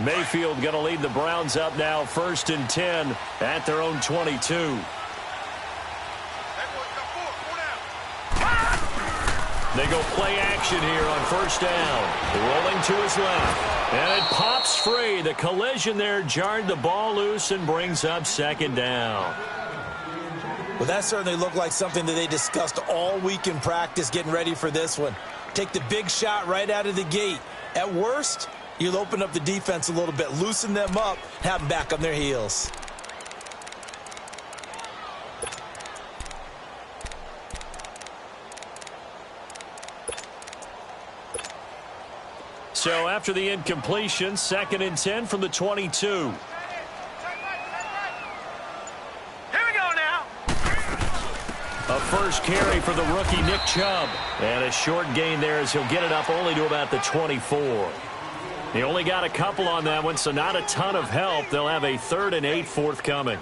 Mayfield going to lead the Browns up now, 1st and 10 at their own 22. They go play action here on 1st down. Rolling to his left. And it pops free. The collision there jarred the ball loose and brings up 2nd down. Well, that certainly looked like something that they discussed all week in practice getting ready for this one. Take the big shot right out of the gate. At worst, you'll open up the defense a little bit, loosen them up, have them back on their heels. So after the incompletion, 2nd and 10 from the 22. Here we go now. A first carry for the rookie Nick Chubb. And a short gain there as he'll get it up only to about the 24. He only got a couple on that one, so not a ton of help. They'll have a 3rd and 8 forthcoming.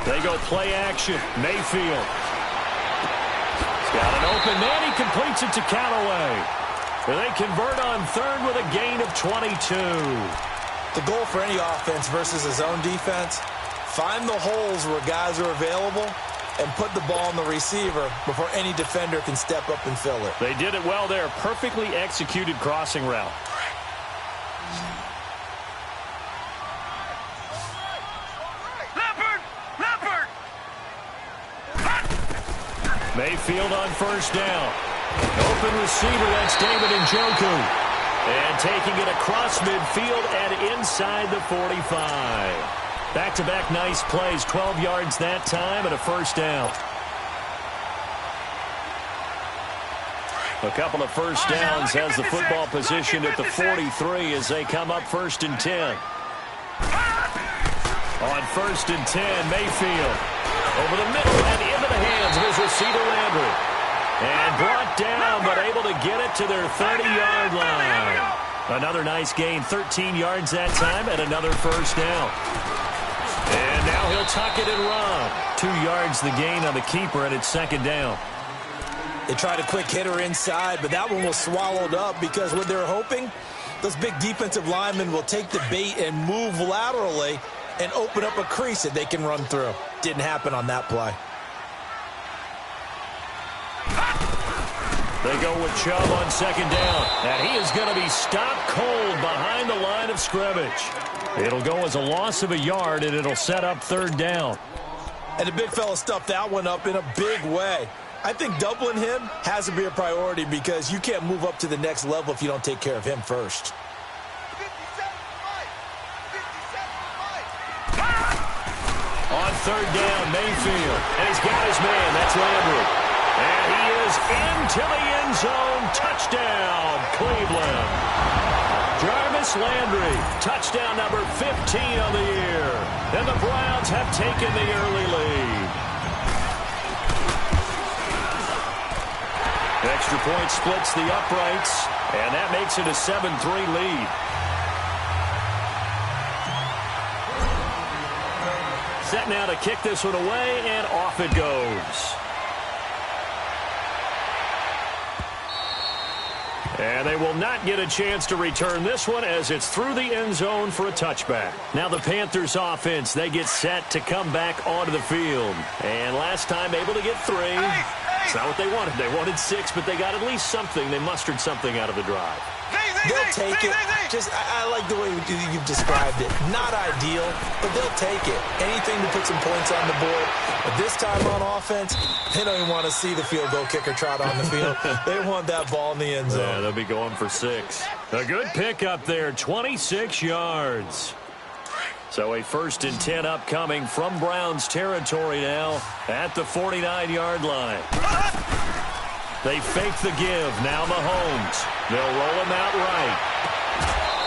They go play action. Mayfield. He's got an open man. He completes it to Callaway. And they convert on 3rd with a gain of 22. The goal for any offense versus a zone defense, find the holes where guys are available and put the ball on the receiver before any defender can step up and fill it. They did it well there. Perfectly executed crossing route. Mayfield on 1st down. Open receiver, that's David Njoku. And taking it across midfield and inside the 45. Back-to-back nice plays, 12 yards that time and a 1st down. A couple of 1st downs has the football positioned at the 43 as they come up 1st and 10. On 1st and 10, Mayfield. Over the middle and into the hands of his receiver, Landry. And brought down, but able to get it to their 30-yard line. Another nice gain, 13 yards that time, and another 1st down. And now he'll tuck it and run. 2 yards the gain on the keeper, and it's 2nd down. They tried a quick hitter inside, but that one was swallowed up because what they're hoping, those big defensive linemen will take the bait and move laterally and open up a crease that they can run through. Didn't happen on that play. They go with Chubb on 2nd down. And he is going to be stopped cold behind the line of scrimmage. It'll go as a loss of a yard, and it'll set up 3rd down. And the big fella stuffed that one up in a big way. I think doubling him has to be a priority because you can't move up to the next level if you don't take care of him first. On 3rd down, Mayfield. And he's got his man. That's Landry. And he is into the end zone. Touchdown, Cleveland. Jarvis Landry, touchdown number 15 on the year. And the Browns have taken the early lead. Extra point splits the uprights, and that makes it a 7-3 lead. Set now to kick this one away, and off it goes. And they will not get a chance to return this one as it's through the end zone for a touchback. Now the Panthers offense, they get set to come back onto the field. And last time able to get 3. It's not what they wanted. They wanted 6, but they got at least something. They mustered something out of the drive. They'll take it. I like the way you've described it. Not ideal, but they'll take it. Anything to put some points on the board. But this time on offense, they don't even want to see the field goal kicker trot on the field. They want that ball in the end zone. Yeah, they'll be going for 6. A good pickup there, 26 yards. So a 1st and 10 upcoming from Browns territory now at the 49-yard line. They fake the give. Now Mahomes. They'll roll him out right.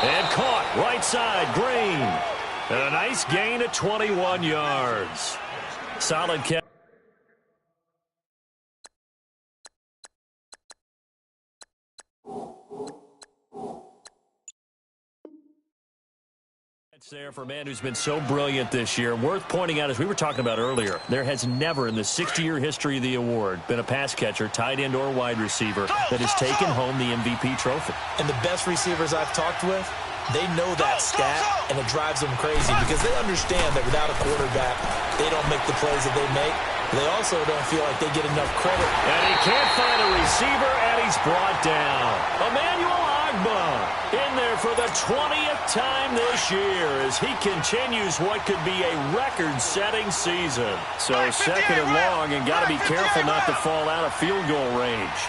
And caught right side. Green. And a nice gain of 21 yards. Solid catch. There for a man who's been so brilliant this year. Worth pointing out, as we were talking about earlier, there has never in the 60-year history of the award been a pass catcher, tight end, or wide receiver that has taken home the MVP trophy. And the best receivers I've talked with, they know that stat, and it drives them crazy because they understand that without a quarterback, they don't make the plays that they make. They also don't feel like they get enough credit. And he can't find a receiver, and he's brought down. Emmanuel Agba in there for the 20th time this year as he continues what could be a record-setting season. So second and long, and got to be careful not to fall out of field goal range.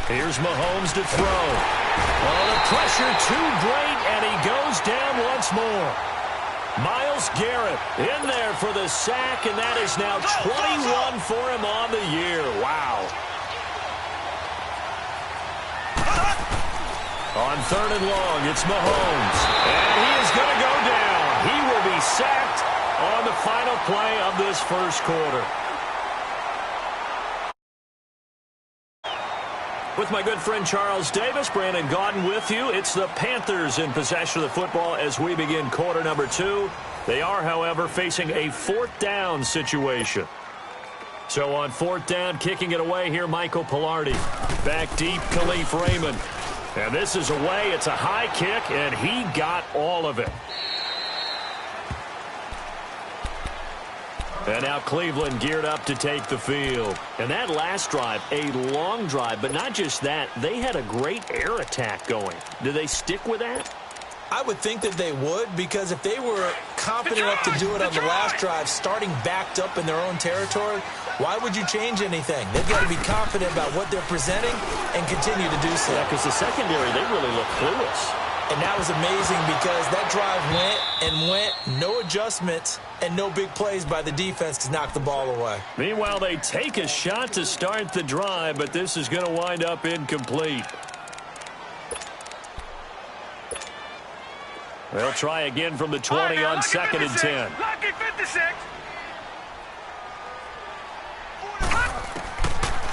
Here's Mahomes to throw. Oh, the pressure too great, and he goes down once more. Myles Garrett in there for the sack, and that is now 21 for him on the year. Wow. On third and long, it's Mahomes. And he is going to go down. He will be sacked on the final play of this first quarter. With my good friend Charles Davis, Brandon Gaudin with you. It's the Panthers in possession of the football as we begin quarter number 2. They are, however, facing a fourth down situation. So on fourth down, kicking it away here, Michael Pilardi. Back deep, Khalif Raymond. And this is away. It's a high kick, and he got all of it. And now Cleveland geared up to take the field. And that last drive, a long drive, but not just that. They had a great air attack going. Do they stick with that? I would think that they would, because if they were confident enough to do it on the last drive, starting backed up in their own territory, why would you change anything? They've got to be confident about what they're presenting and continue to do so. Yeah, because the secondary, they really look clueless. And that was amazing because that drive went, no adjustments, and no big plays by the defense to knock the ball away. Meanwhile, they take a shot to start the drive, but this is going to wind up incomplete. They'll try again from the 20 on second and 10. Lucky 56.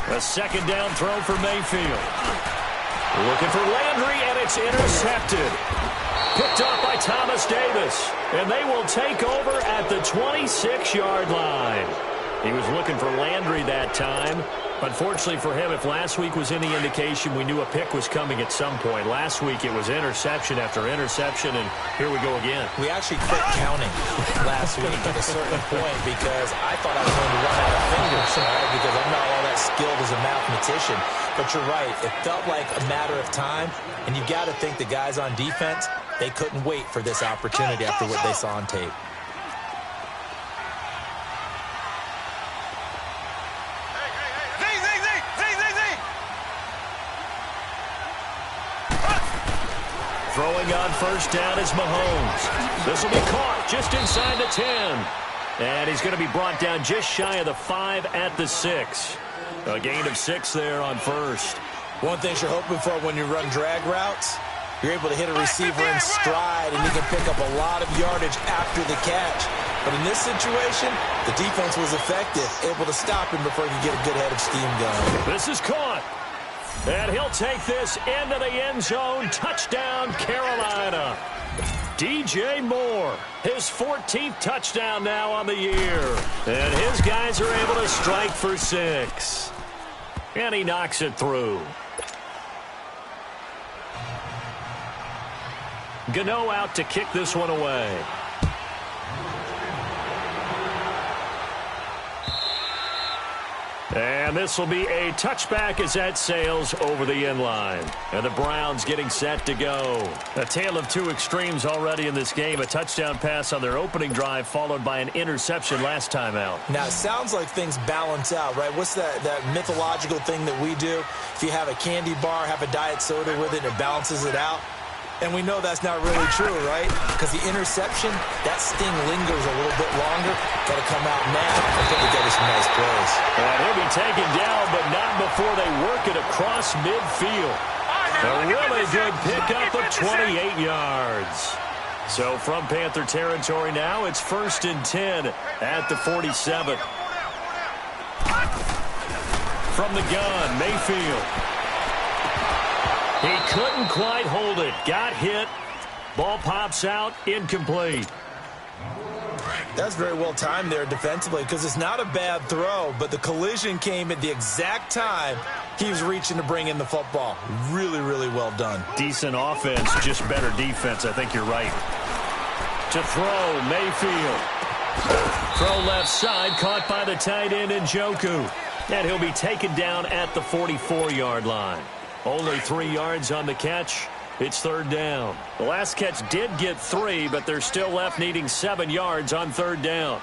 A second down throw for Mayfield. Looking for Landry, and it's intercepted. Picked up by Thomas Davis. And they will take over at the 26-yard line. He was looking for Landry that time. Unfortunately for him, if last week was any indication, we knew a pick was coming at some point. Last week it was interception after interception, and here we go again. We actually quit counting last week at a certain point because I thought I was going to run out of fingers, right? Because I'm not all that skilled as a mathematician. But you're right. It felt like a matter of time, and you've got to think the guys on defense, they couldn't wait for this opportunity after what they saw on tape. Throwing on first down is Mahomes. This will be caught just inside the 10. And he's going to be brought down just shy of the 5 at the 6. A gain of 6 there on first. One thing you're hoping for when you run drag routes, you're able to hit a receiver in stride, and you can pick up a lot of yardage after the catch. But in this situation, the defense was effective, able to stop him before he could get a good head of steam going. This is caught. And he'll take this into the end zone. Touchdown, Carolina. DJ Moore, his 14th touchdown now on the year. And his guys are able to strike for 6. And he knocks it through. Gano out to kick this one away. And this will be a touchback as that sails over the end line. And the Browns getting set to go. A tale of two extremes already in this game. A touchdown pass on their opening drive followed by an interception last time out. Now, it sounds like things balance out, right? What's that mythological thing that we do? If you have a candy bar, have a diet soda with it, it balances it out. And we know that's not really true, right? Because the interception, that sting lingers a little bit longer. Got to come out now and put together some nice plays. And he'll be taken down, but not before they work it across midfield. A really good pickup of 28 yards. So from Panther territory now, it's 1st and 10 at the 47. From the gun, Mayfield. He couldn't quite hold it. Got hit. Ball pops out. Incomplete. That's very well timed there defensively because it's not a bad throw, but the collision came at the exact time he was reaching to bring in the football. Really, really well done. Decent offense, just better defense. I think you're right. To throw, Mayfield. Throw left side, caught by the tight end Njoku. And he'll be taken down at the 44-yard line. Only 3 yards on the catch. It's third down. The last catch did get 3, but they're still left needing 7 yards on third down.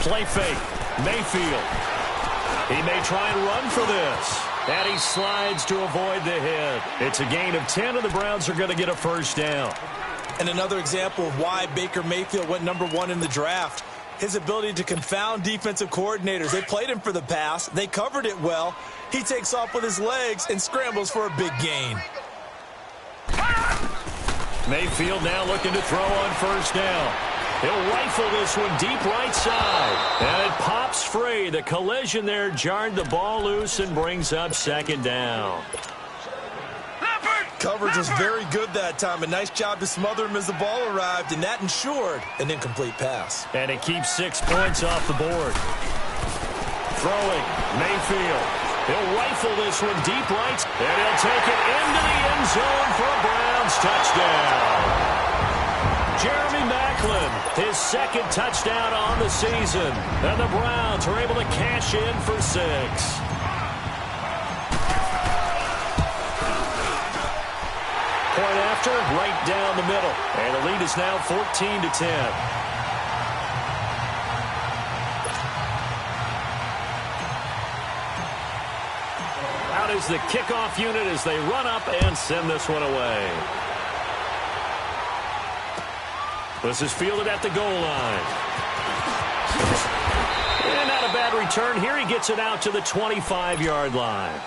Play fake. Mayfield. He may try and run for this. And he slides to avoid the hit. It's a gain of 10, and the Browns are going to get a first down. And another example of why Baker Mayfield went #1 in the draft. His ability to confound defensive coordinators. They played him for the pass. They covered it well. He takes off with his legs and scrambles for a big gain. Mayfield now looking to throw on first down. He'll rifle this one deep right side. And it pops free. The collision there jarred the ball loose and brings up second down. Coverage was very good that time. A nice job to smother him as the ball arrived, and that ensured an incomplete pass. And it keeps 6 points off the board. Throwing, Mayfield. He'll rifle this one deep right, and he'll take it into the end zone for a Browns touchdown. Jeremy Maclin, his second touchdown on the season. And the Browns are able to cash in for 6. Point after, right down the middle. And the lead is now 14-10. Out is the kickoff unit as they run up and send this one away. This is fielded at the goal line. And not a bad return here. He gets it out to the 25-yard line.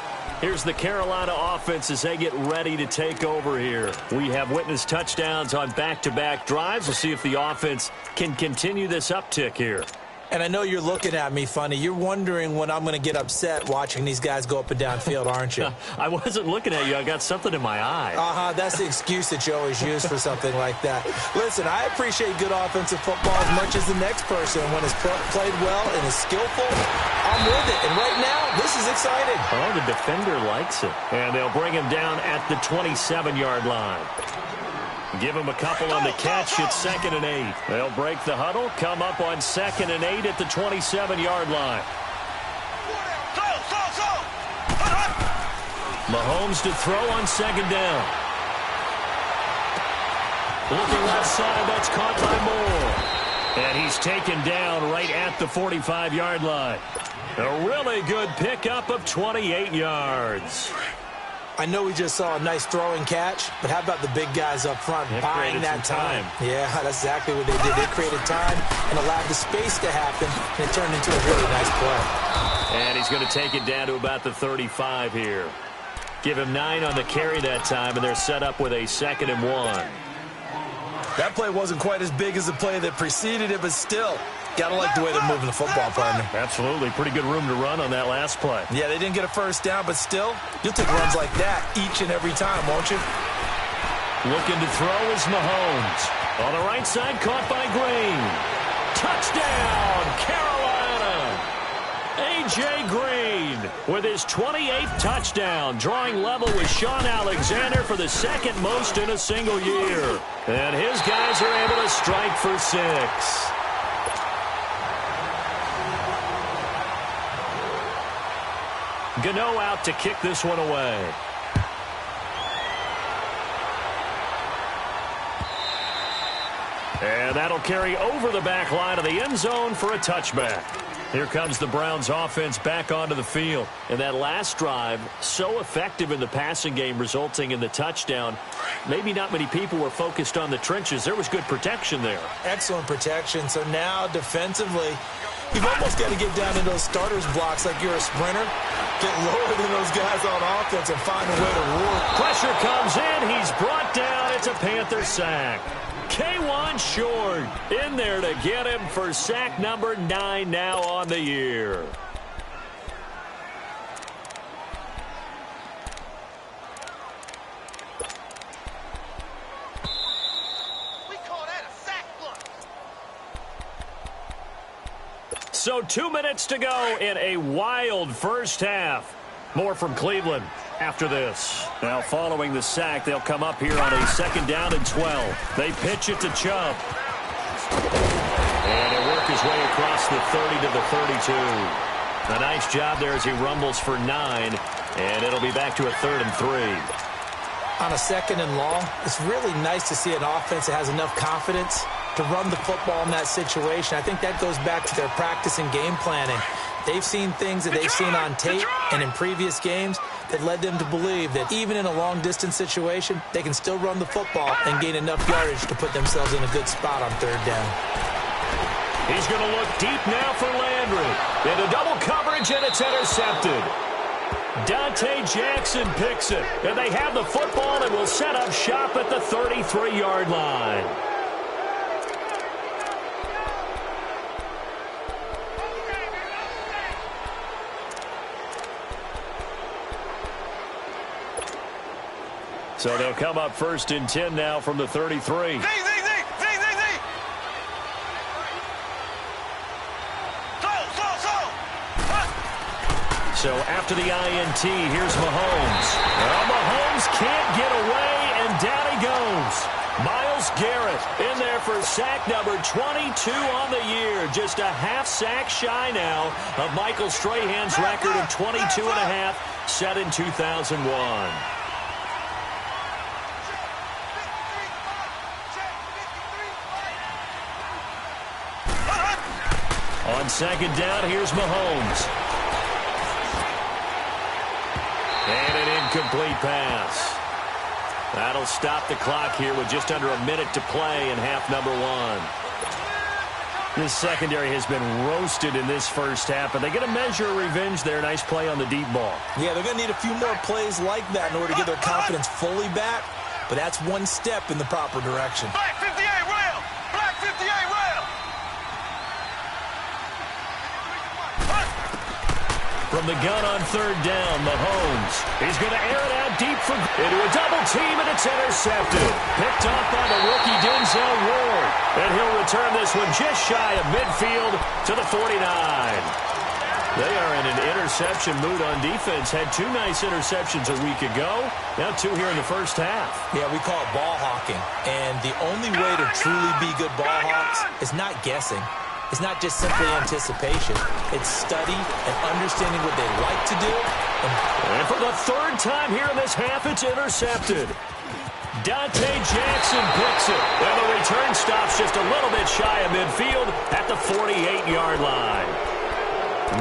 Here's the Carolina offense as they get ready to take over here. We have witnessed touchdowns on back-to-back drives. We'll see if the offense can continue this uptick here. And I know you're looking at me funny. You're wondering when I'm going to get upset watching these guys go up and down field, aren't you? I wasn't looking at you. I got something in my eye. That's the excuse that you always use for something like that. Listen, I appreciate good offensive football as much as the next person. When it's played well and is skillful, I'm with it. And right now, this is exciting. Oh, the defender likes it. And they'll bring him down at the 27-yard line. Give him a couple on the catch. It's 2nd and 8. They'll break the huddle, come up on 2nd and 8 at the 27-yard line. Mahomes to throw on 2nd down. Looking left side, that's caught by Moore. And he's taken down right at the 45-yard line. A really good pickup of 28 yards. I know we just saw a nice throwing catch, but how about the big guys up front buying that time? Yeah, that's exactly what they did. They created time and allowed the space to happen, and it turned into a really nice play. And he's going to take it down to about the 35 here. Give him 9 on the carry that time, and they're set up with a 2nd and 1. That play wasn't quite as big as the play that preceded it, but still, gotta like the way they're moving the football, partner. Absolutely. Pretty good room to run on that last play. Yeah, they didn't get a first down, but still, you'll take runs like that each and every time, won't you? Looking to throw is Mahomes. On the right side, caught by Green. Touchdown, Carolina! A.J. Green with his 28th touchdown, drawing level with Sean Alexander for the 2nd most in a single year. And his guys are able to strike for 6. Gano out to kick this one away. And that'll carry over the back line of the end zone for a touchback. Here comes the Browns offense back onto the field. And that last drive, so effective in the passing game, resulting in the touchdown. Maybe not many people were focused on the trenches. There was good protection there. Excellent protection. So now defensively, you've almost got to get down in those starters blocks like you're a sprinter. Get lower than those guys on offense and find a way to roar. Pressure comes in. He's brought down. It's a Panther sack. K1 Short in there to get him for sack number 9 now on the year. So 2 minutes to go in a wild first half. More from Cleveland after this. Now following the sack, they'll come up here on a 2nd down and 12. They pitch it to Chubb. And it work his way across the 30 to the 32. A nice job there as he rumbles for 9. And it'll be back to a 3rd and 3. On a 2nd and long, it's really nice to see an offense that has enough confidence to run the football in that situation. I think that goes back to their practice and game planning. They've seen things that they've seen on tape and in previous games that led them to believe that even in a long-distance situation, they can still run the football and gain enough yardage to put themselves in a good spot on 3rd down. He's going to look deep now for Landry. Into double coverage, and it's intercepted. Dante Jackson picks it, and they have the football and will set up shop at the 33-yard line. So they'll come up 1st and 10 now from the 33. So after the INT, here's Mahomes. Well, Mahomes can't get away, and down he goes. Myles Garrett in there for sack number 22 on the year. Just a half sack shy now of Michael Strahan's record of 22 and a half, set in 2001. On 2nd down, here's Mahomes. And an incomplete pass. That'll stop the clock here with just under a minute to play in half number 1. This secondary has been roasted in this first half, and they get a measure of revenge there. Nice play on the deep ball. Yeah, they're going to need a few more plays like that in order to get their confidence fully back, but that's one step in the proper direction. Black 58 rail! Black 58 rail! From the gun on 3rd down, Mahomes. He's going to air it out deep into a double team, and it's intercepted. Picked off by the rookie Denzel Ward. And he'll return this one just shy of midfield to the 49. They are in an interception mood on defense. Had 2 nice interceptions a week ago. Now 2 here in the first half. Yeah, we call it ball hawking. And the only way to truly be good ball hawks is not guessing. It's not just simply anticipation. It's study and understanding what they like to do. And for the 3rd time here in this half, it's intercepted. Dante Jackson picks it. And the return stops just a little bit shy of midfield at the 48-yard line.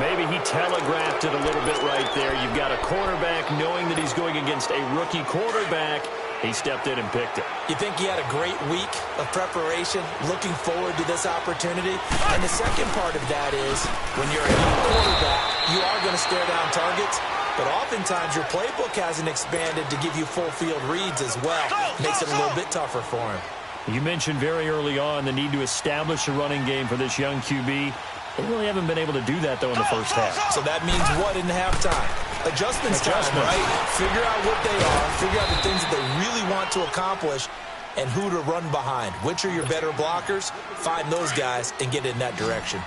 Maybe he telegraphed it a little bit right there. You've got a cornerback knowing that he's going against a rookie quarterback. He stepped in and picked it. You think he had a great week of preparation, looking forward to this opportunity? And the second part of that is, when you're a young quarterback, you are going to stare down targets, but oftentimes your playbook hasn't expanded to give you full field reads as well. Makes it a little bit tougher for him. You mentioned very early on the need to establish a running game for this young QB. They really haven't been able to do that, though, in the first half. So that means what in halftime? Adjustments time, right? Figure out what they are, figure out the things that they really want to accomplish, and who to run behind. Which are your better blockers? Find those guys and get in that direction.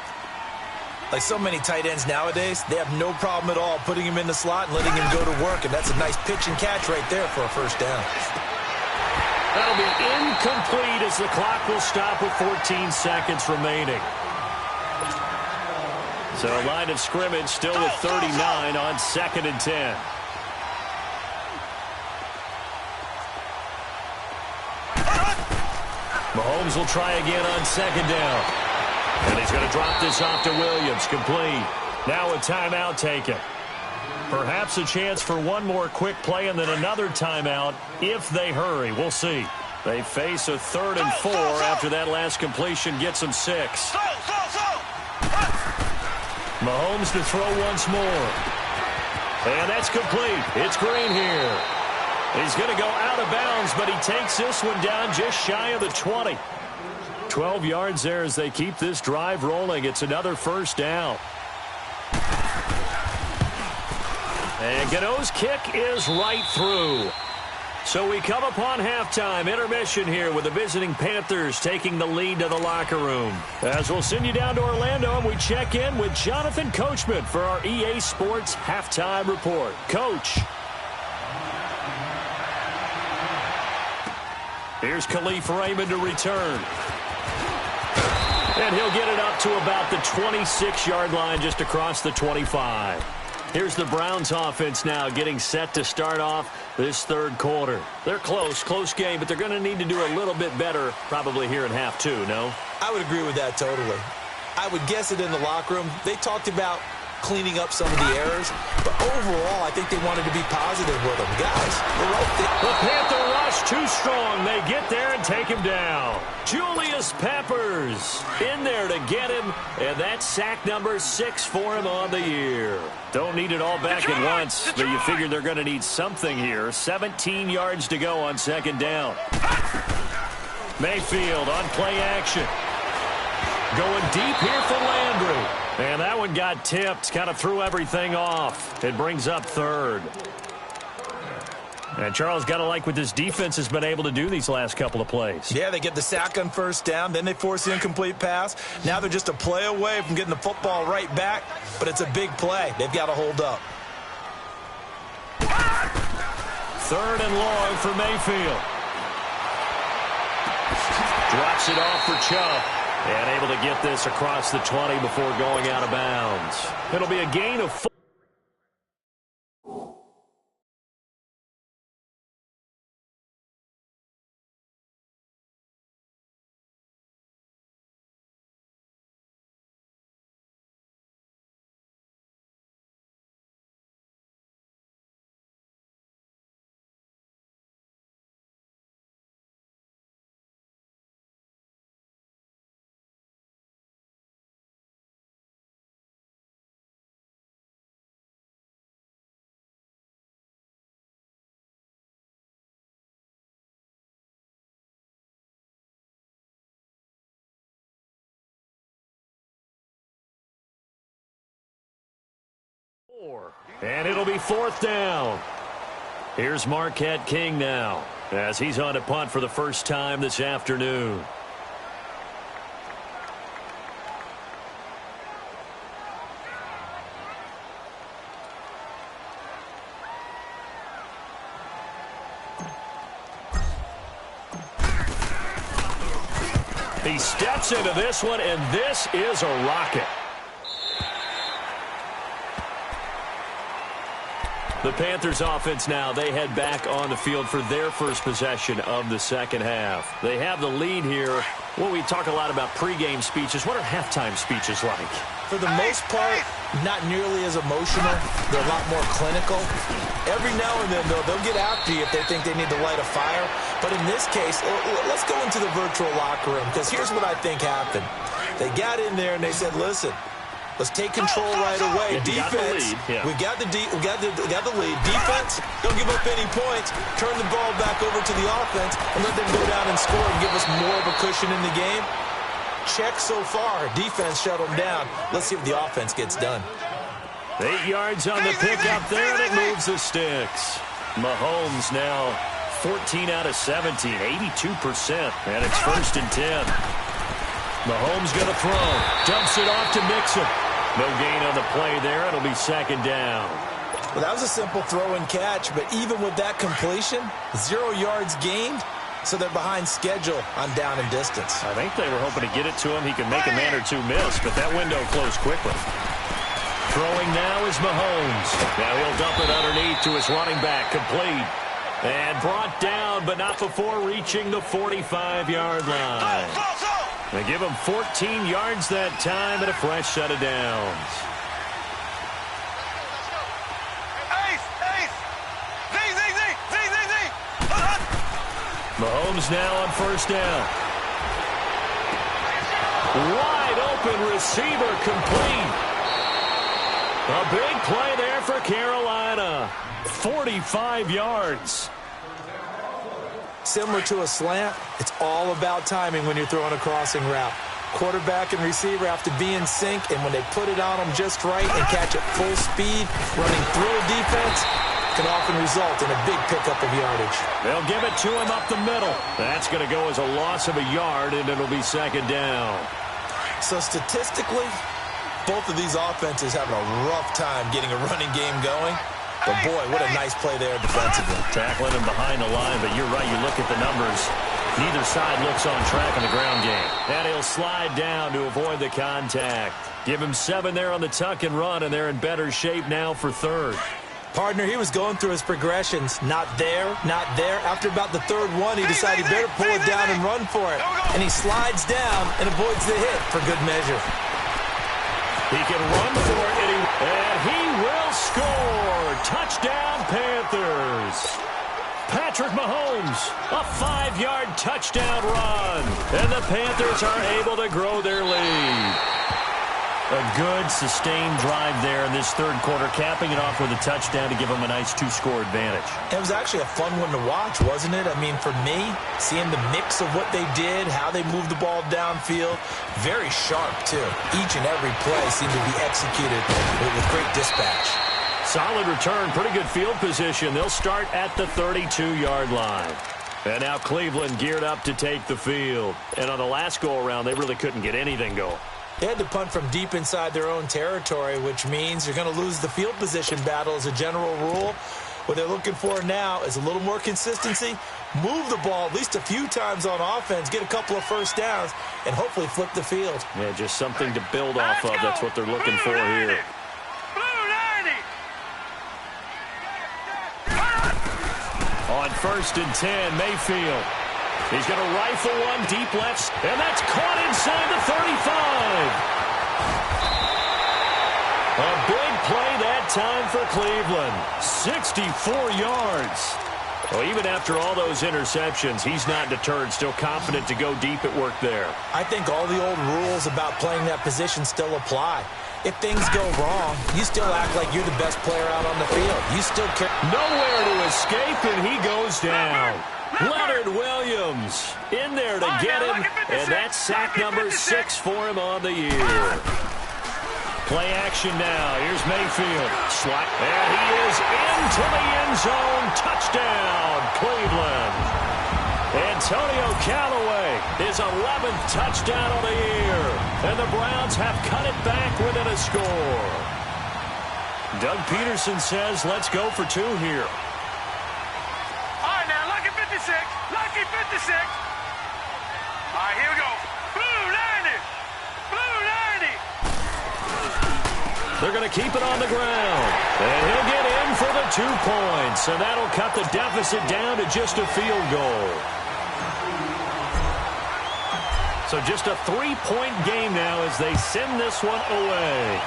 Like so many tight ends nowadays, they have no problem at all putting him in the slot and letting him go to work, and that's a nice pitch and catch right there for a 1st down. That'll be incomplete as the clock will stop with 14 seconds remaining. So a line of scrimmage still with 39 on 2nd and 10. Mahomes will try again on 2nd down. And he's going to drop this off to Williams. Complete. Now a timeout taken. Perhaps a chance for one more quick play and then another timeout if they hurry. We'll see. They face a 3rd and 4 after that last completion gets them 6. Mahomes to throw once more. And that's complete. It's Green here. He's going to go out of bounds, but he takes this one down just shy of the 20. 12 yards there as they keep this drive rolling. It's another 1st down. And Gano's kick is right through. So we come upon halftime, intermission here with the visiting Panthers taking the lead to the locker room. As we'll send you down to Orlando and we check in with Jonathan Coachman for our EA Sports Halftime Report. Coach. Here's Khalif Raymond to return. And he'll get it up to about the 26-yard line just across the 25. Here's the Browns offense now getting set to start off this third quarter. They're close game, but they're going to need to do a little bit better probably here in half two, no? I would agree with that totally. I would guess it in the locker room. They talked about cleaning up some of the errors, but overall, I think they wanted to be positive with them. Guys, they're right there. The Panther rush too strong. They get there and take him down. Julius Peppers in there to get him, and that's sack number 6 for him on the year. Don't need it all back at once, but you figure they're going to need something here. 17 yards to go on second down. Mayfield on play action. Going deep here for Landry. And that one got tipped, kind of threw everything off. It brings up third. And Charles, got to like what this defense has been able to do these last couple of plays. Yeah, they get the sack on first down, then they force the incomplete pass. Now they're just a play away from getting the football right back, but it's a big play. They've got to hold up. Third and long for Mayfield. Drops it off for Chubb. And able to get this across the 20 before going out of bounds. It'll be a gain of 4. And it'll be fourth down. Here's Marquette King now as he's on to punt for the first time this afternoon. He steps into this one, and this is a rocket. The Panthers offense now, they head back on the field for their first possession of the second half. They have the lead here. Well, we talk a lot about pregame speeches. What are halftime speeches like? For the most part, not nearly as emotional. They're a lot more clinical. Every now and then, though, they'll get after you if they think they need to light a fire. But in this case, let's go into the virtual locker room, because here's what I think happened. They got in there and they said, listen, let's take control right away. Defense, we got the lead. Defense, don't give up any points. Turn the ball back over to the offense and let them go down and score and give us more of a cushion in the game. Check so far. Defense shut them down. Let's see if the offense gets done. 8 yards on the pickup there, and it moves the sticks. Mahomes now 14 out of 17, 82%, and it's first and 10. Mahomes going to throw. Dumps it off to Mixon. No gain on the play there. It'll be second down. Well, that was a simple throw and catch, but even with that completion, 0 yards gained, so they're behind schedule on down and distance. I think they were hoping to get it to him. He could make a man or two miss, but that window closed quickly. Throwing now is Mahomes. Now he'll dump it underneath to his running back, complete. And brought down, but not before reaching the 45-yard line. They give him 14 yards that time and a fresh set of downs. Mahomes now on first down. Wide open receiver, complete. A big play there for Carolina. 45 yards. Similar to a slant, it's all about timing when you're throwing a crossing route. Quarterback and receiver have to be in sync, and when they put it on them just right and catch it full speed, running through a defense, can often result in a big pickup of yardage. They'll give it to him up the middle. That's going to go as a loss of a yard, and it'll be second down. So statistically, both of these offenses having a rough time getting a running game going. But, boy, what a nice play there defensively. Tackling him behind the line, but you're right. You look at the numbers. Neither side looks on track in the ground game. And he'll slide down to avoid the contact. Give him 7 there on the tuck and run, and they're in better shape now for third. Partner, he was going through his progressions. Not there, not there. After about the third one, he decided he better pull it down and run for it. And he slides down and avoids the hit for good measure. He can run for it, and he will score. Touchdown, Panthers. Patrick Mahomes, a 5-yard touchdown run. And the Panthers are able to grow their lead. A good, sustained drive there in this third quarter, capping it off with a touchdown to give them a nice 2-score advantage. It was actually a fun one to watch, wasn't it? I mean, for me, seeing the mix of what they did, how they moved the ball downfield, very sharp, too. Each and every play seemed to be executed with great dispatch. Solid return, pretty good field position. They'll start at the 32-yard line. And now Cleveland geared up to take the field. And on the last go-around, they really couldn't get anything going. They had to punt from deep inside their own territory, which means you're going to lose the field position battle as a general rule. What they're looking for now is a little more consistency, move the ball at least a few times on offense, get a couple of first downs, and hopefully flip the field. Yeah, just something to build off of. That's what they're looking for here. On 1st and 10, Mayfield. He's going to rifle one deep left, and that's caught inside the 35. A big play that time for Cleveland. 64 yards. Well, even after all those interceptions, he's not deterred, still confident to go deep at work there. I think all the old rules about playing that position still apply. If things go wrong, you still act like you're the best player out on the field. You still care. Nowhere to escape, and he goes down. Leonard Williams in there to get him, and that's sack number 6 for him on the year. Play action now. Here's Mayfield. Slot. And he is into the end zone. Touchdown, Cleveland. Antonio Callaway, his 11th touchdown of the year. And the Browns have cut it back within a score. Doug Peterson says, let's go for 2 here. Lucky 56. All right, here we go. Blue 90. Blue 90. They're going to keep it on the ground. And he'll get in for the 2 points. And that'll cut the deficit down to just a field goal. So just a 3-point game now as they send this one away.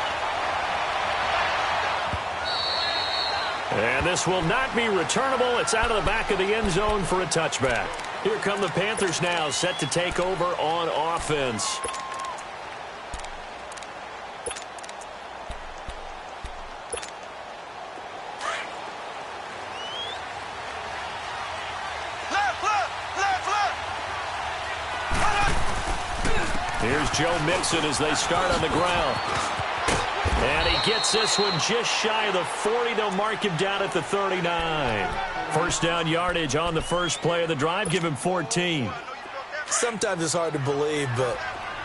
And this will not be returnable. It's out of the back of the end zone for a touchback. Here come the Panthers now, set to take over on offense. Here's Joe Mixon as they start on the ground. And he gets this one just shy of the 40. They'll mark him down at the 39. First down yardage on the first play of the drive. Give him 14. Sometimes it's hard to believe, but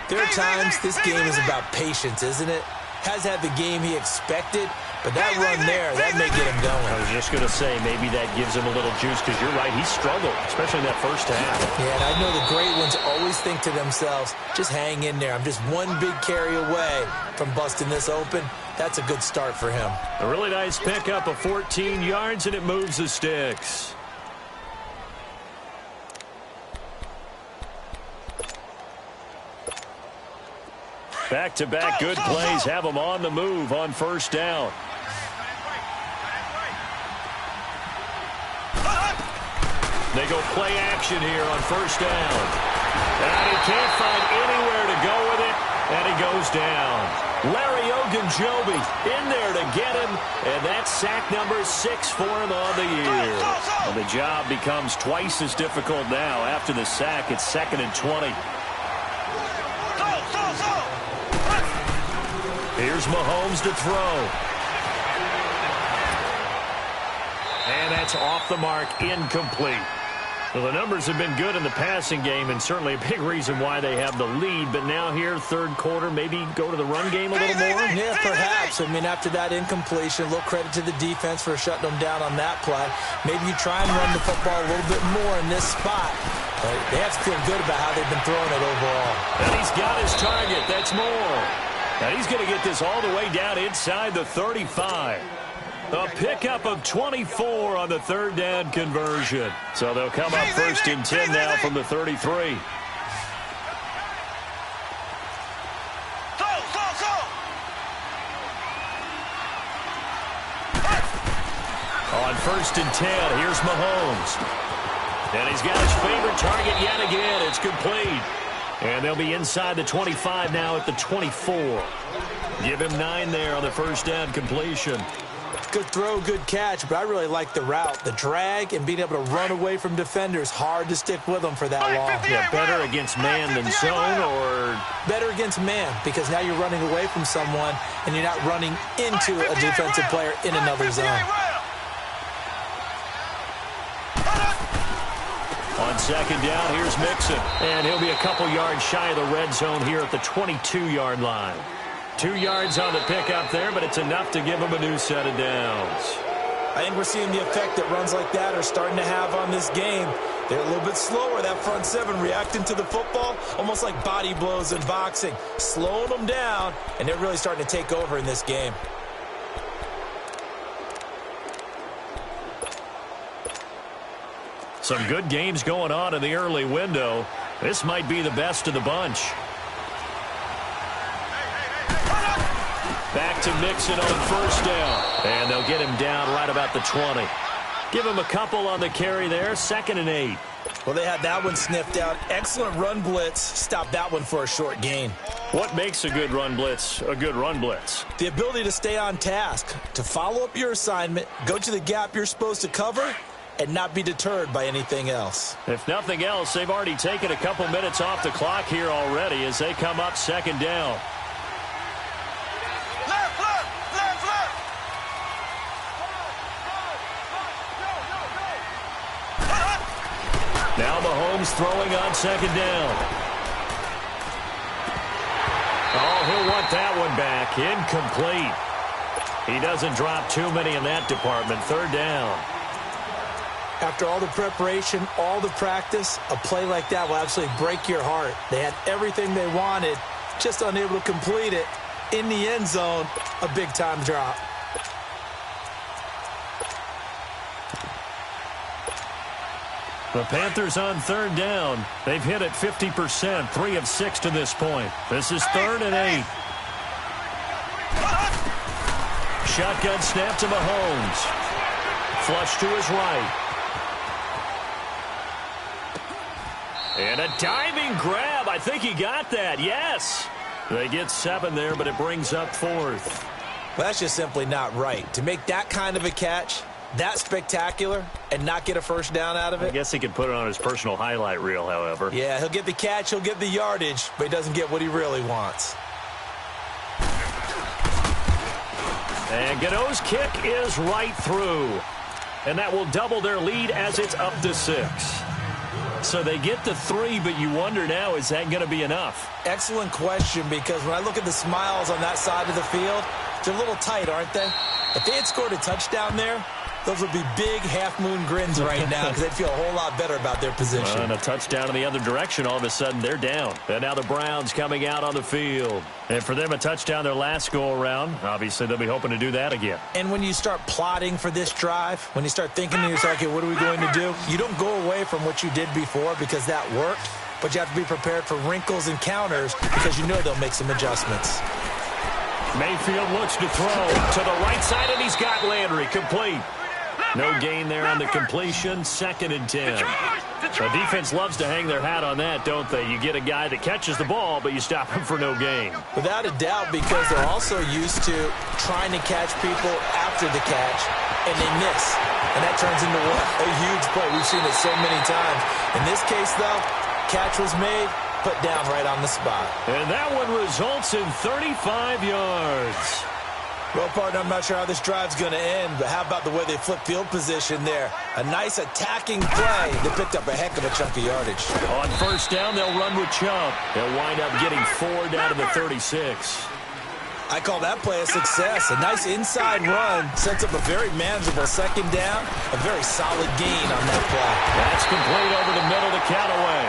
there are times this game is about patience, isn't it? Has had the game he expected, but that run there, that may get him going. I was just going to say, maybe that gives him a little juice, because you're right, he struggled, especially in that first half. Yeah, and I know the great ones always think to themselves, just hang in there. I'm just one big carry away from busting this open. That's a good start for him. A really nice pickup of 14 yards, and it moves the sticks. Back-to-back good plays have them on the move on first down. They go play action here on first down. And he can't find anywhere to go with it, and he goes down. Larry Ogunjobi in there to get him, and that's sack number 6 for him on the year. And the job becomes twice as difficult now. After the sack, it's 2nd and 20. Here's Mahomes to throw. And that's off the mark, incomplete. Well, the numbers have been good in the passing game, and certainly a big reason why they have the lead. But now here, third quarter, maybe go to the run game a little more? Yeah, perhaps. I mean, after that incompletion, a little credit to the defense for shutting them down on that play. Maybe you try and run the football a little bit more in this spot. But they have to feel good about how they've been throwing it overall. And he's got his target. That's more. Now he's going to get this all the way down inside the 35. A pickup of 24 on the third down conversion. So they'll come up first and 10 now from the 33. On first and 10, here's Mahomes. And he's got his favorite target yet again. It's complete. And they'll be inside the 25 now at the 24. Give him 9 there on the first down completion. Good throw, good catch, but I really like the route. The drag and being able to run away from defenders, hard to stick with them for that long. Yeah, better against man than zone, or? Better against man, because now you're running away from someone and you're not running into a defensive player in another zone. On second down, here's Mixon. And he'll be a couple yards shy of the red zone here at the 22-yard line. 2 yards on the pickup there, but it's enough to give him a new set of downs. I think we're seeing the effect that runs like that are starting to have on this game. They're a little bit slower, that front seven, reacting to the football, almost like body blows in boxing, slowing them down, and they're really starting to take over in this game. Some good games going on in the early window. This might be the best of the bunch. Back to Mixon on first down. And they'll get him down right about the 20. Give him a couple on the carry there. 2nd and 8. Well, they had that one sniffed out. Excellent run blitz. Stop that one for a short gain. What makes a good run blitz a good run blitz? The ability to stay on task, to follow up your assignment, go to the gap you're supposed to cover, and not be deterred by anything else. If nothing else, they've already taken a couple minutes off the clock here already as they come up 2nd down. Now Mahomes throwing on 2nd down. Oh, he'll want that one back. Incomplete. He doesn't drop too many in that department. 3rd down. After all the preparation, all the practice, a play like that will absolutely break your heart. They had everything they wanted, just unable to complete it. In the end zone, a big-time drop. The Panthers on 3rd down. They've hit it 50%, 3 of 6 to this point. This is 3rd and 8. Shotgun snap to Mahomes. Flush to his right. And a diving grab. I think he got that. Yes. They get 7 there, but it brings up 4th. Well, that's just simply not right. To make that kind of a catch, that spectacular, and not get a first down out of it. I guess he could put it on his personal highlight reel, however. Yeah, he'll get the catch, he'll get the yardage, but he doesn't get what he really wants. And Godot's kick is right through. And that will double their lead as it's up to 6. So they get the 3, but you wonder now, is that going to be enough? Excellent question, because when I look at the smiles on that side of the field, they're a little tight, aren't they? If they had scored a touchdown there, those would be big half-moon grins right now because they'd feel a whole lot better about their position. And a touchdown in the other direction, all of a sudden they're down. And now the Browns coming out on the field. And for them, a touchdown their last go-around. Obviously, they'll be hoping to do that again. And when you start plotting for this drive, when you start thinking to yourself, okay, what are we going to do? You don't go away from what you did before because that worked, but you have to be prepared for wrinkles and counters because you know they'll make some adjustments. Mayfield looks to throw to the right side, and he's got Landry complete. No gain there on the completion. 2nd and 10. The defense loves to hang their hat on that, don't they? You get a guy that catches the ball, but you stop him for no gain. Without a doubt, because they're also used to trying to catch people after the catch, and they miss. And that turns into what? A huge play. We've seen it so many times. In this case, though, catch was made, put down right on the spot. And that one results in 35 yards. Well, partner, I'm not sure how this drive's going to end, but how about the way they flip field position there? A nice attacking play. They picked up a heck of a chunk of yardage. On first down, they'll run with Chubb. They'll wind up getting 4 down to the 36. I call that play a success. A nice inside run sets up a very manageable second down. A very solid gain on that play. That's complete over the middle to Callaway.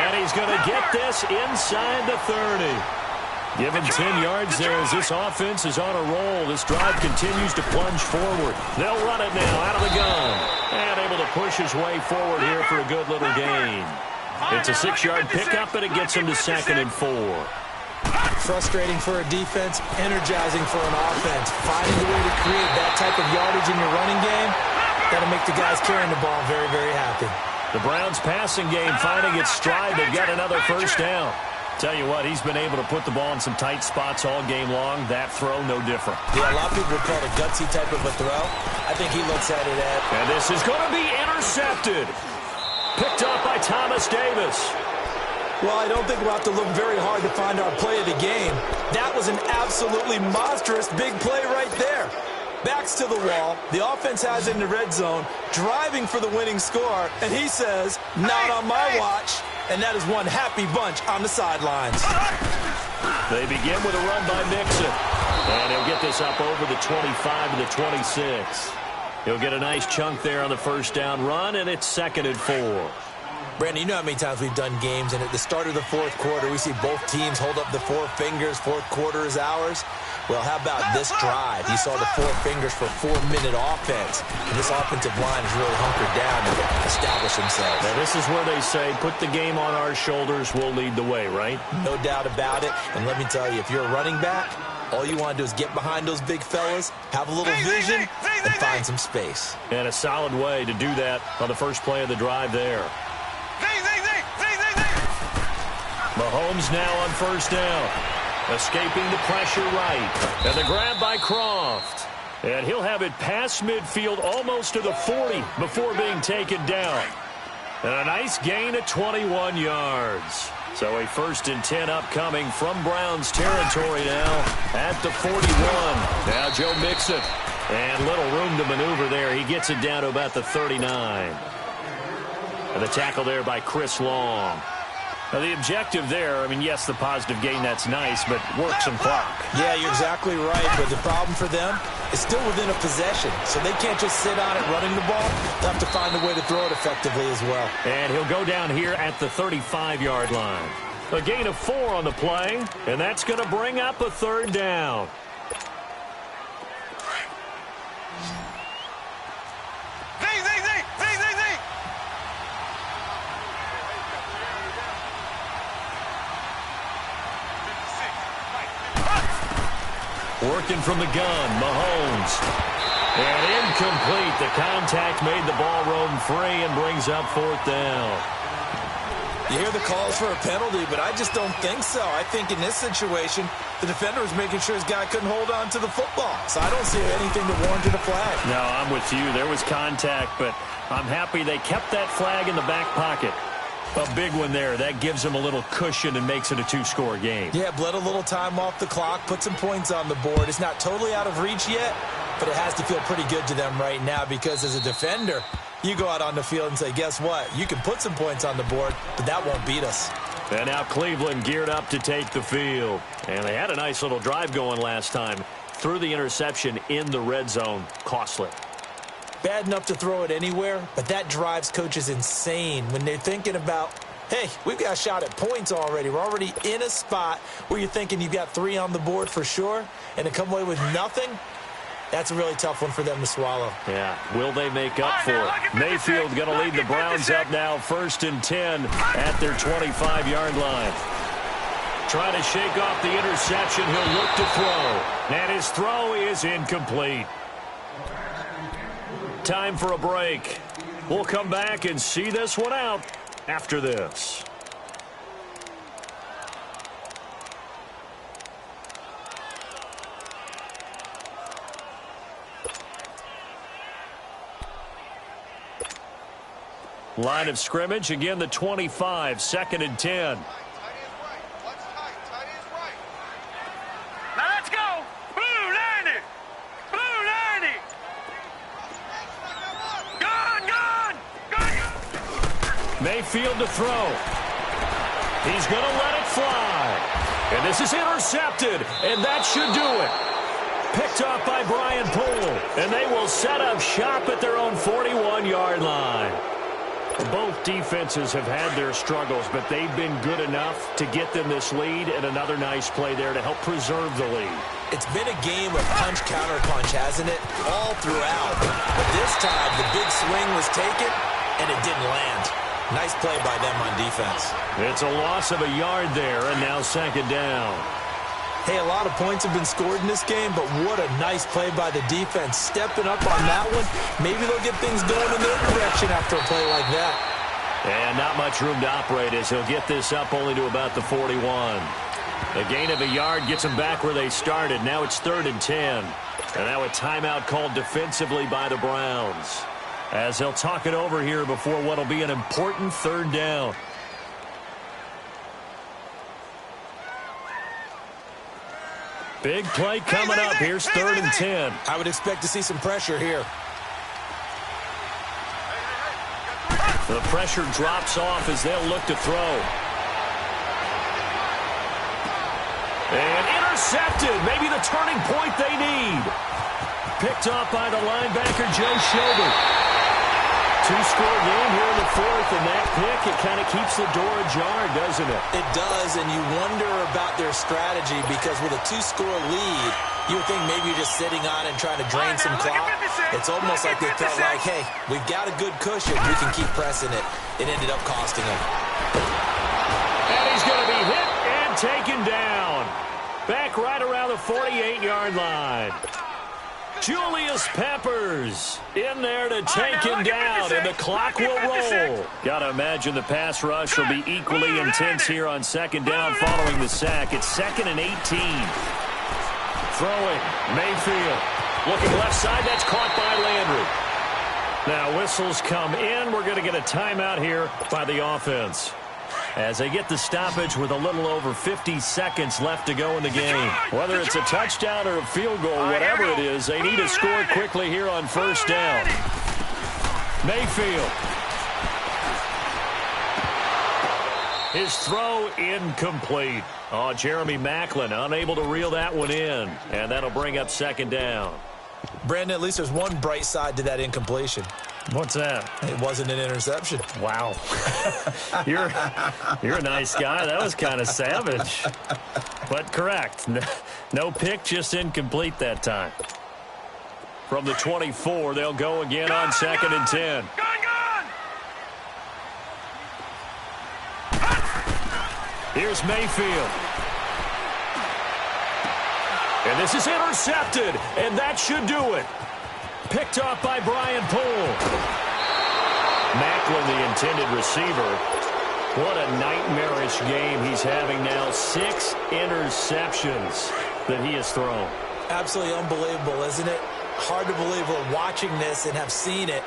And he's going to get this inside the 30. Give him 10 yards there as this offense is on a roll. This drive continues to plunge forward. They'll run it now out of the gun. And able to push his way forward here for a good little gain. It's a 6-yard pickup, and it gets him to 2nd and 4. Frustrating for a defense, energizing for an offense. Finding a way to create that type of yardage in your running game, that'll make the guys carrying the ball very, very happy. The Browns passing game finding its stride. They've got another first down. Tell you what, he's been able to put the ball in some tight spots all game long. That throw, no different. Yeah, a lot of people would call it a gutsy type of a throw. I think he looks at it as... And this is going to be intercepted. Picked up by Thomas Davis. Well, I don't think we'll have to look very hard to find our play of the game. That was an absolutely monstrous big play right there. Backs to the wall. The offense has it in the red zone, driving for the winning score, and he says, not on my watch. And that is one happy bunch on the sidelines. They begin with a run by Mixon. And he'll get this up over the 25 to the 26. He'll get a nice chunk there on the first down run, and it's 2nd and 4. Brandon, you know how many times we've done games, and at the start of the fourth quarter, we see both teams hold up the 4 fingers, fourth quarter is ours. Well, how about this drive? You saw the 4 fingers for 4-minute offense, and this offensive line has really hunkered down to establish themselves. Now, this is where they say, put the game on our shoulders, we'll lead the way, right? No doubt about it, and let me tell you, if you're a running back, all you want to do is get behind those big fellas, have a little vision, and find some space. And a solid way to do that on the first play of the drive there. Mahomes now on first down. Escaping the pressure right. And the grab by Croft. And he'll have it past midfield almost to the 40 before being taken down. And a nice gain of 21 yards. So a 1st and 10 upcoming from Browns territory now at the 41. Now Joe Mixon. And little room to maneuver there. He gets it down to about the 39. And the tackle there by Chris Long. Now, the objective there, I mean, yes, the positive gain, that's nice, but work some clock. Yeah, you're exactly right, but the problem for them is still within a possession, so they can't just sit on it running the ball. They'll have to find a way to throw it effectively as well. And he'll go down here at the 35-yard line. A gain of 4 on the play, and that's going to bring up a 3rd down. Working from the gun, Mahomes. And incomplete. The contact made the ball roam free and brings up 4th down. You hear the calls for a penalty, but I just don't think so. I think in this situation, the defender was making sure his guy couldn't hold on to the football. So I don't see anything that warranted a flag. No, I'm with you. There was contact, but I'm happy they kept that flag in the back pocket. A big one there. That gives them a little cushion and makes it a 2-score game. Yeah, bled a little time off the clock, put some points on the board. It's not totally out of reach yet, but it has to feel pretty good to them right now because as a defender, you go out on the field and say, guess what? You can put some points on the board, but that won't beat us. And now Cleveland geared up to take the field. And they had a nice little drive going last time. Threw the interception in the red zone. Costly. Bad enough to throw it anywhere, but that drives coaches insane when they're thinking about, hey, we've got a shot at points already. We're already in a spot where you're thinking you've got 3 on the board for sure, and to come away with nothing, that's a really tough one for them to swallow. Yeah, will they make up for it? Mayfield going to lead the Browns up now, 1st and 10 at their 25-yard line. Trying to shake off the interception, he'll look to throw. And his throw is incomplete. Time for a break. We'll come back and see this one out after this. Line of scrimmage, again the 25, 2nd and 10. Now let's go. Boo, line it. Mayfield to throw. He's going to let it fly. And this is intercepted, and that should do it. Picked off by Brian Poole, and they will set up shop at their own 41-yard line. Both defenses have had their struggles, but they've been good enough to get them this lead, and another nice play there to help preserve the lead. It's been a game of punch-counter-punch, hasn't it? All throughout. But this time, the big swing was taken, and it didn't land. Nice play by them on defense. It's a loss of a yard there, and now second down. Hey, a lot of points have been scored in this game, but what a nice play by the defense. Stepping up on that one, maybe they'll get things going in their direction after a play like that. And not much room to operate as he'll get this up only to about the 41. A gain of a yard gets them back where they started. Now it's 3rd and 10. And now a timeout called defensively by the Browns, as they'll talk it over here before what will be an important 3rd down. Big play coming up. Here's 3rd and 10. I would expect to see some pressure here. The pressure drops off as they'll look to throw. And intercepted. Maybe the turning point they need. Picked off by the linebacker, Joe Schobert. Two-score game here in the 4th, and that pick, it kind of keeps the door ajar, doesn't it? It does, and you wonder about their strategy because with a 2-score lead, you would think maybe you're just sitting on and trying to drain some clock. It's almost like they felt like, hey, we've got a good cushion. We can keep pressing it. It ended up costing them. And he's going to be hit and taken down. Back right around the 48-yard line. Julius Peppers in there to take him down, and the clock will roll. Got to imagine the pass rush will be equally intense here on second down following the sack. It's 2nd and 18. Throwing, Mayfield. Looking left side, that's caught by Landry. Now whistles come in. We're going to get a timeout here by the offense, as they get the stoppage with a little over 50 seconds left to go in the game. Whether it's a touchdown or a field goal, whatever it is, they need to score quickly here on 1st down. Mayfield. His throw incomplete. Oh, Jeremy Maclin unable to reel that one in, and that'll bring up 2nd down. Brandon, at least there's one bright side to that incompletion. What's that? It wasn't an interception. Wow. You're a nice guy. That was kind of savage. But correct. No pick, just incomplete that time. From the 24, they'll go again on 2nd and 10. Here's Mayfield. And this is intercepted, and that should do it. Picked off by Brian Poole. Maclin, the intended receiver. What a nightmarish game he's having now. 6 interceptions that he has thrown. Absolutely unbelievable, isn't it? Hard to believe we're watching this and have seen it,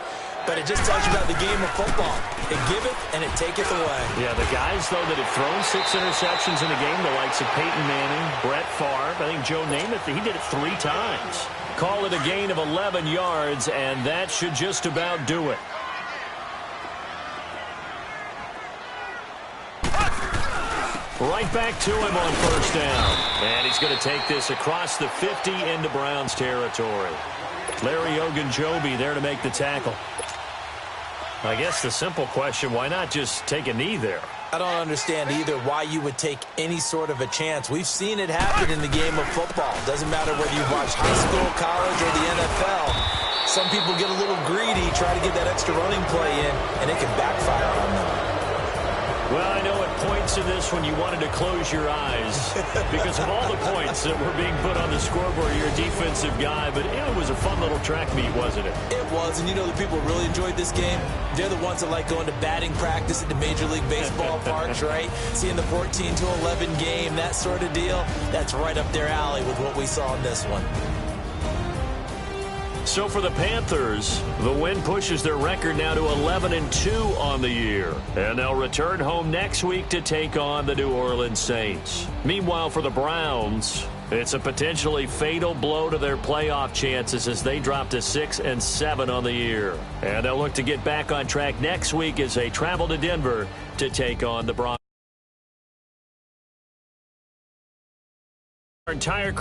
but it just tells you about the game of football. It giveth and it taketh away. Yeah, the guys, though, that have thrown 6 interceptions in a game, the likes of Peyton Manning, Brett Favre, I think Joe Namath, he did it 3 times. Call it a gain of 11 yards, and that should just about do it. Right back to him on 1st down. And he's going to take this across the 50 into Browns territory. Larry Ogunjobi there to make the tackle. I guess the simple question, why not just take a knee there? I don't understand either why you would take any sort of a chance. We've seen it happen in the game of football. Doesn't matter whether you watch high school, college, or the NFL. Some people get a little greedy, try to get that extra running play in, and it can backfire on them. Well, I know at points in this when you wanted to close your eyes because of all the points that were being put on the scoreboard. You're a defensive guy, but it was a fun little track meet, wasn't it? It was, and you know the people really enjoyed this game? They're the ones that like going to batting practice at the Major League Baseball parks, right? Seeing the 14-11 game, that sort of deal. That's right up their alley with what we saw in this one. So for the Panthers, the win pushes their record now to 11-2 on the year. And they'll return home next week to take on the New Orleans Saints. Meanwhile, for the Browns, It's a potentially fatal blow to their playoff chances as they drop to 6-7 on the year. And they'll look to get back on track next week as they travel to Denver to take on the Broncos. Our entire